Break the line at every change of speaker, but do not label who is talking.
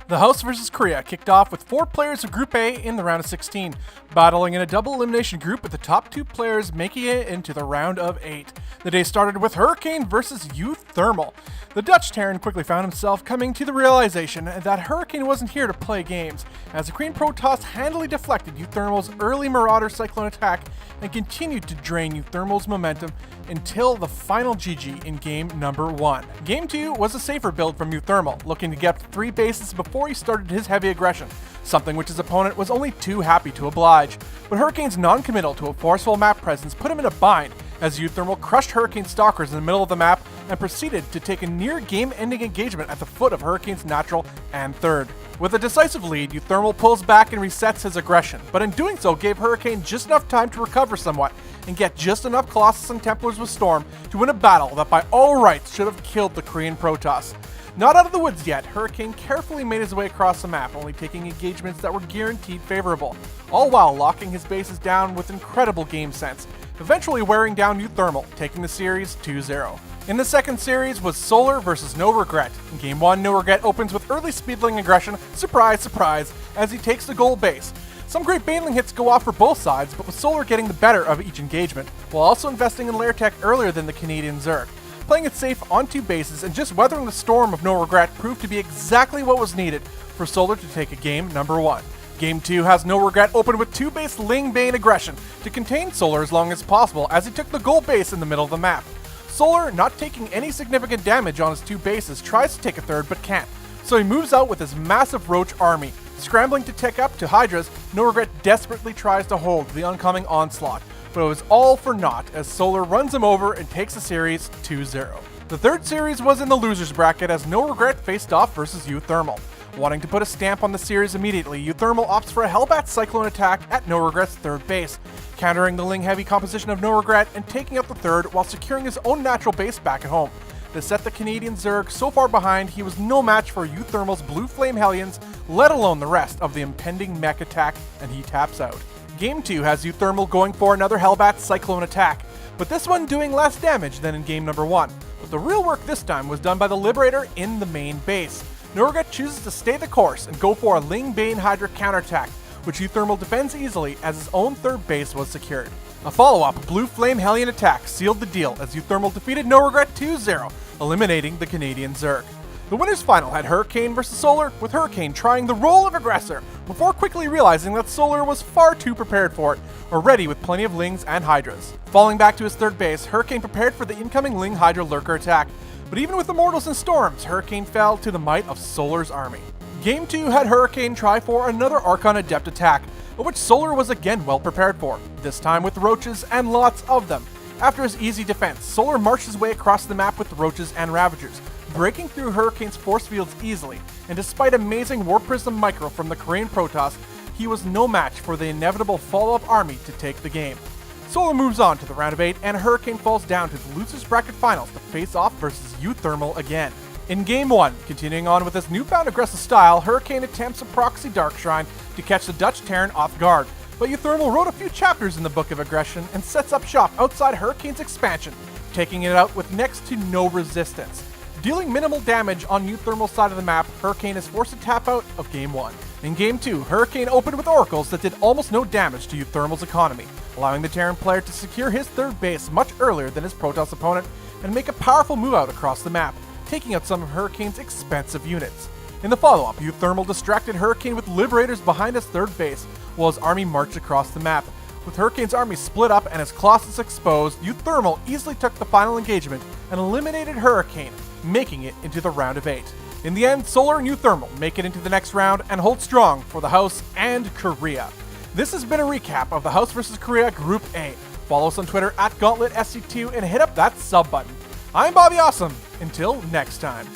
The House vs. Korea kicked off with 4 players of Group A in the round of 16, battling in a double elimination group with the top 2 players making it into the round of 8. The day started with Hurricane versus uThermal. The Dutch Terran quickly found himself coming to the realization that Hurricane wasn't here to play games, as the Korean Protoss handily deflected uThermal's early Marauder Cyclone attack and continued to drain uThermal's momentum until the final GG in game number 1. Game 2 was a safer build from uThermal, looking to get 3 bases before he started his heavy aggression, something which his opponent was only too happy to oblige. But Hurricane's non-committal to a forceful map presence put him in a bind, as uThermal crushed Hurricane Stalkers in the middle of the map and proceeded to take a near game-ending engagement at the foot of Hurricane's natural and third. With a decisive lead, uThermal pulls back and resets his aggression, but in doing so gave Hurricane just enough time to recover somewhat and get just enough Colossus and Templars with Storm to win a battle that by all rights should have killed the Korean Protoss. Not out of the woods yet, Hurricane carefully made his way across the map, only taking engagements that were guaranteed favorable, all while locking his bases down with incredible game sense, eventually wearing down uThermal, taking the series 2-0. In the second series was Solar versus NoRegret. In Game 1, NoRegret opens with early speedling aggression, surprise, surprise, as he takes the gold base. Some great baneling hits go off for both sides, but with Solar getting the better of each engagement, while also investing in lair tech earlier than the Canadian Zerg. Playing it safe on 2 bases and just weathering the storm of NoRegret proved to be exactly what was needed for Solar to take a game number 1. Game 2 has NoRegret open with 2-base Ling Bane aggression to contain Solar as long as possible as he took the gold base in the middle of the map. Solar, not taking any significant damage on his 2 bases, tries to take a third but can't, so he moves out with his massive Roach army. Scrambling to tech up to Hydras, NoRegret desperately tries to hold the oncoming onslaught, but it was all for naught as Solar runs him over and takes the series 2-0. The third series was in the losers bracket as NoRegret faced off versus uThermal. Wanting to put a stamp on the series immediately, uThermal opts for a Hellbat Cyclone attack at NoRegret's third base, countering the Ling-heavy composition of NoRegret and taking out the third while securing his own natural base back at home. This set the Canadian Zerg so far behind he was no match for uThermal's Blue Flame Hellions, let alone the rest of the impending mech attack, and he taps out. Game 2 has uThermal going for another Hellbat Cyclone attack, but this one doing less damage than in game number 1. But the real work this time was done by the Liberator in the main base. NoRegret chooses to stay the course and go for a Ling Bane Hydra counterattack, which uThermal defends easily as his own third base was secured. A follow-up Blue Flame Hellion attack sealed the deal as uThermal defeated NoRegret 2-0, eliminating the Canadian Zerg. The winners final had Hurricane versus Solar, with Hurricane trying the role of aggressor before quickly realizing that Solar was far too prepared for it, already with plenty of Lings and Hydras. Falling back to his third base, Hurricane prepared for the incoming Ling Hydra Lurker attack, but even with Immortals and Storms, Hurricane fell to the might of Solar's army. Game 2 had Hurricane try for another Archon Adept attack, but which Solar was again well prepared for, this time with Roaches and lots of them. After his easy defense, Solar marched his way across the map with Roaches and Ravagers, breaking through Hurricane's force fields easily, and despite amazing Warp Prism Micro from the Korean Protoss, he was no match for the inevitable follow-up army to take the game. Solar moves on to the round of 8, and Hurricane falls down to the losers bracket finals to face off versus uThermal again. In Game 1, continuing on with his newfound aggressive style, Hurricane attempts a proxy Dark Shrine to catch the Dutch Terran off guard, but uThermal wrote a few chapters in the Book of Aggression and sets up shop outside Hurricane's expansion, taking it out with next to no resistance. Dealing minimal damage on uThermal's side of the map, Hurricane is forced to tap out of Game 1. In Game 2, Hurricane opened with Oracles that did almost no damage to uThermal's economy, allowing the Terran player to secure his third base much earlier than his Protoss opponent and make a powerful move out across the map, taking out some of Hurricane's expensive units. In the follow-up, uThermal distracted Hurricane with Liberators behind his third base, while his army marched across the map. With Hurricane's army split up and his Colossus exposed, uThermal easily took the final engagement and eliminated Hurricane, making it into the round of 8. In the end, Solar and uThermal make it into the next round and hold strong for the House and Korea. This has been a recap of the House vs. Korea Group A. Follow us on Twitter at GauntletSC2 and hit up that sub button. I'm BobbyAwesome. Until next time.